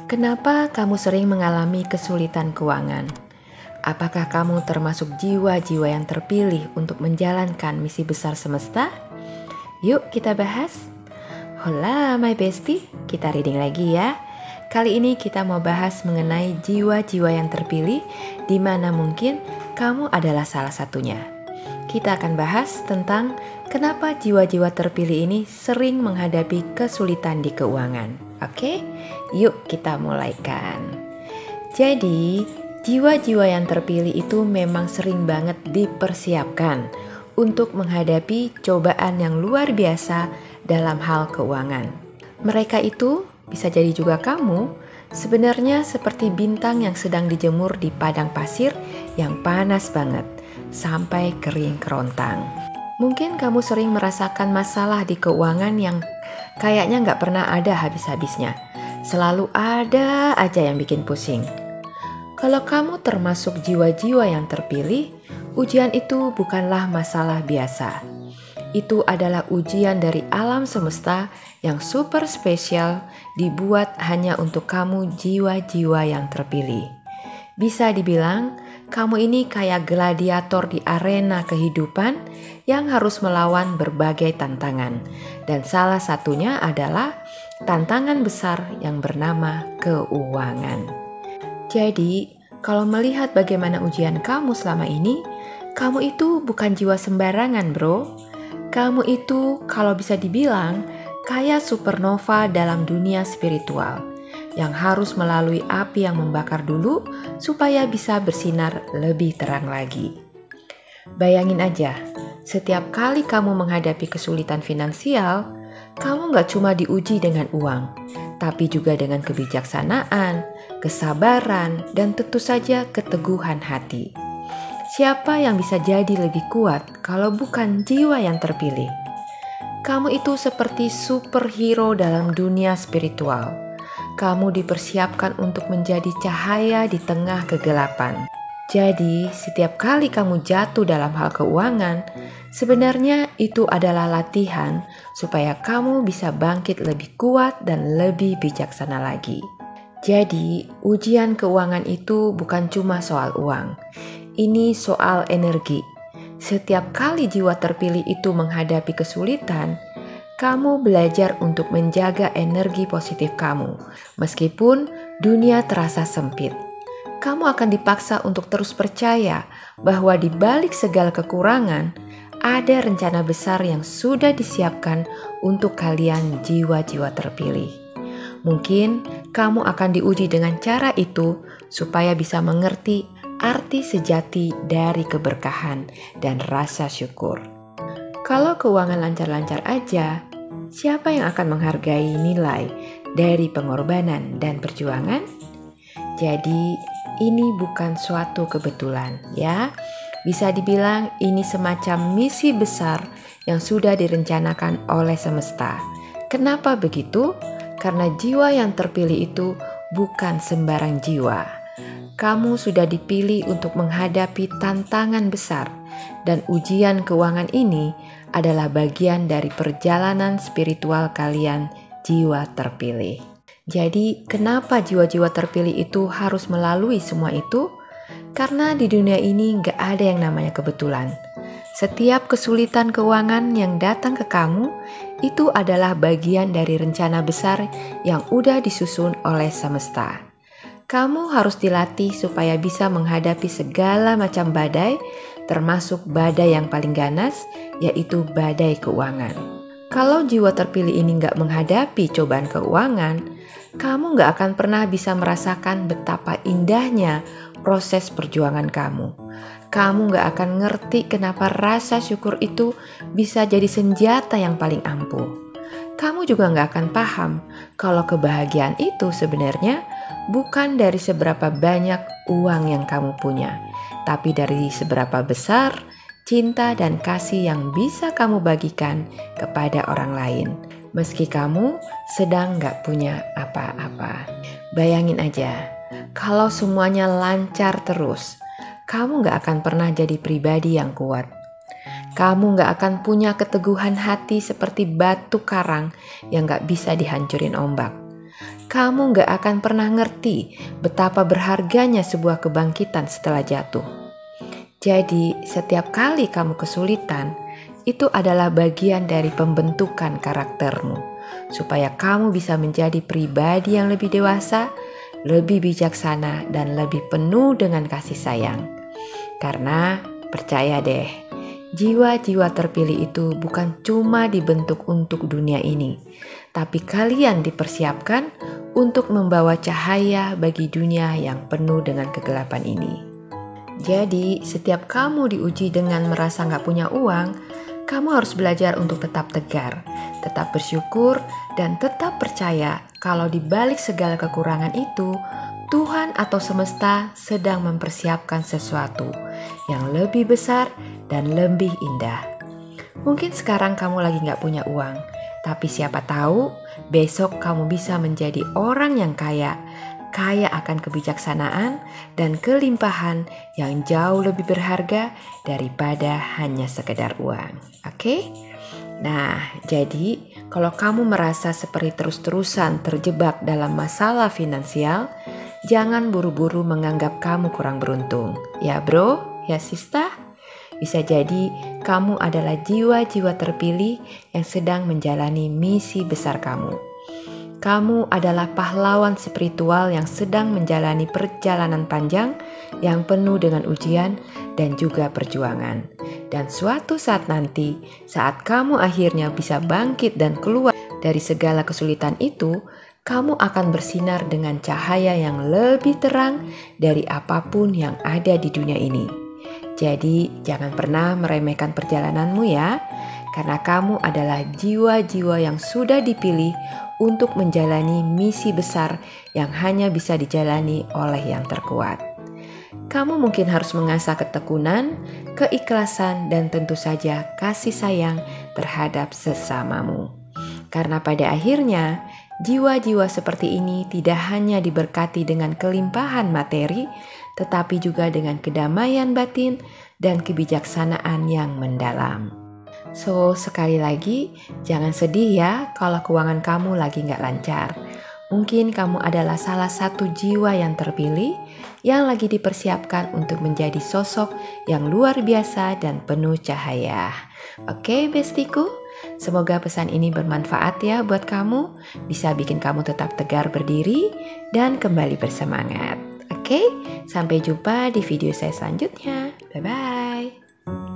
Kenapa kamu sering mengalami kesulitan keuangan? Apakah kamu termasuk jiwa-jiwa yang terpilih untuk menjalankan misi besar semesta? Yuk kita bahas. Hola my bestie, kita reading lagi ya. Kali ini kita mau bahas mengenai jiwa-jiwa yang terpilih, di mana mungkin kamu adalah salah satunya. Kita akan bahas tentang kenapa jiwa-jiwa terpilih ini sering menghadapi kesulitan di keuangan. Oke, yuk kita mulaikan. Jadi, jiwa-jiwa yang terpilih itu memang sering banget dipersiapkan untuk menghadapi cobaan yang luar biasa dalam hal keuangan. Mereka itu bisa jadi juga kamu, sebenarnya seperti bintang yang sedang dijemur di padang pasir yang panas banget sampai kering kerontang. Mungkin kamu sering merasakan masalah di keuangan yang kayaknya nggak pernah ada habis-habisnya. Selalu ada aja yang bikin pusing. Kalau kamu termasuk jiwa-jiwa yang terpilih, ujian itu bukanlah masalah biasa. Itu adalah ujian dari alam semesta yang super spesial, dibuat hanya untuk kamu jiwa-jiwa yang terpilih. Bisa dibilang, kamu ini kayak gladiator di arena kehidupan yang harus melawan berbagai tantangan. Dan salah satunya adalah tantangan besar yang bernama keuangan. Jadi, kalau melihat bagaimana ujian kamu selama ini, kamu itu bukan jiwa sembarangan, bro. Kamu itu kalau bisa dibilang kayak supernova dalam dunia spiritual yang harus melalui api yang membakar dulu supaya bisa bersinar lebih terang lagi. Bayangin aja, setiap kali kamu menghadapi kesulitan finansial, kamu gak cuma diuji dengan uang, tapi juga dengan kebijaksanaan, kesabaran, dan tentu saja keteguhan hati. Siapa yang bisa jadi lebih kuat kalau bukan jiwa yang terpilih? Kamu itu seperti superhero dalam dunia spiritual. Kamu dipersiapkan untuk menjadi cahaya di tengah kegelapan. Jadi, setiap kali kamu jatuh dalam hal keuangan, sebenarnya itu adalah latihan supaya kamu bisa bangkit lebih kuat dan lebih bijaksana lagi. Jadi, ujian keuangan itu bukan cuma soal uang. Ini soal energi. Setiap kali jiwa terpilih itu menghadapi kesulitan, kamu belajar untuk menjaga energi positif kamu. Meskipun dunia terasa sempit, kamu akan dipaksa untuk terus percaya bahwa di balik segala kekurangan, ada rencana besar yang sudah disiapkan untuk kalian jiwa-jiwa terpilih. Mungkin kamu akan diuji dengan cara itu supaya bisa mengerti arti sejati dari keberkahan dan rasa syukur. Kalau keuangan lancar-lancar aja, siapa yang akan menghargai nilai dari pengorbanan dan perjuangan? Jadi, ini bukan suatu kebetulan, ya. Bisa dibilang ini semacam misi besar yang sudah direncanakan oleh semesta. Kenapa begitu? Karena jiwa yang terpilih itu bukan sembarang jiwa. Kamu sudah dipilih untuk menghadapi tantangan besar, dan ujian keuangan ini adalah bagian dari perjalanan spiritual kalian jiwa terpilih. Jadi, kenapa jiwa-jiwa terpilih itu harus melalui semua itu? Karena di dunia ini gak ada yang namanya kebetulan. Setiap kesulitan keuangan yang datang ke kamu, itu adalah bagian dari rencana besar yang udah disusun oleh semesta. Kamu harus dilatih supaya bisa menghadapi segala macam badai, termasuk badai yang paling ganas, yaitu badai keuangan. Kalau jiwa terpilih ini nggak menghadapi cobaan keuangan, kamu nggak akan pernah bisa merasakan betapa indahnya proses perjuangan kamu. Kamu nggak akan ngerti kenapa rasa syukur itu bisa jadi senjata yang paling ampuh. Kamu juga nggak akan paham kalau kebahagiaan itu sebenarnya bukan dari seberapa banyak uang yang kamu punya, tapi dari seberapa besar cinta dan kasih yang bisa kamu bagikan kepada orang lain, meski kamu sedang gak punya apa-apa. Bayangin aja, kalau semuanya lancar terus, kamu gak akan pernah jadi pribadi yang kuat. Kamu gak akan punya keteguhan hati seperti batu karang yang gak bisa dihancurin ombak. kamu gak akan pernah ngerti betapa berharganya sebuah kebangkitan setelah jatuh. Jadi, setiap kali kamu kesulitan, itu adalah bagian dari pembentukan karaktermu, supaya kamu bisa menjadi pribadi yang lebih dewasa, lebih bijaksana, dan lebih penuh dengan kasih sayang. Karena, percaya deh, jiwa-jiwa terpilih itu bukan cuma dibentuk untuk dunia ini, tapi kalian dipersiapkan untuk membawa cahaya bagi dunia yang penuh dengan kegelapan ini. Jadi, setiap kamu diuji dengan merasa gak punya uang, kamu harus belajar untuk tetap tegar, tetap bersyukur, dan tetap percaya kalau di balik segala kekurangan itu, Tuhan atau semesta sedang mempersiapkan sesuatu yang lebih besar dan lebih indah. Mungkin sekarang kamu lagi gak punya uang, tapi siapa tahu besok kamu bisa menjadi orang yang kaya akan kebijaksanaan dan kelimpahan yang jauh lebih berharga daripada hanya sekedar uang. Oke? Nah, jadi kalau kamu merasa seperti terus-terusan terjebak dalam masalah finansial, jangan buru-buru menganggap kamu kurang beruntung. Ya bro, ya sista. Bisa jadi kamu adalah jiwa-jiwa terpilih yang sedang menjalani misi besar kamu. Kamu adalah pahlawan spiritual yang sedang menjalani perjalanan panjang yang penuh dengan ujian dan juga perjuangan. Dan suatu saat nanti, saat kamu akhirnya bisa bangkit dan keluar dari segala kesulitan itu, kamu akan bersinar dengan cahaya yang lebih terang dari apapun yang ada di dunia ini. Jadi, jangan pernah meremehkan perjalananmu ya, karena kamu adalah jiwa-jiwa yang sudah dipilih untuk menjalani misi besar yang hanya bisa dijalani oleh yang terkuat. Kamu mungkin harus mengasah ketekunan, keikhlasan, dan tentu saja kasih sayang terhadap sesamamu. Karena pada akhirnya, jiwa-jiwa seperti ini tidak hanya diberkati dengan kelimpahan materi, tetapi juga dengan kedamaian batin dan kebijaksanaan yang mendalam. So, sekali lagi, jangan sedih ya kalau keuangan kamu lagi gak lancar. Mungkin kamu adalah salah satu jiwa yang terpilih yang lagi dipersiapkan untuk menjadi sosok yang luar biasa dan penuh cahaya. Oke, bestiku, semoga pesan ini bermanfaat ya buat kamu, bisa bikin kamu tetap tegar berdiri dan kembali bersemangat. Oke, sampai jumpa di video saya selanjutnya. Bye-bye.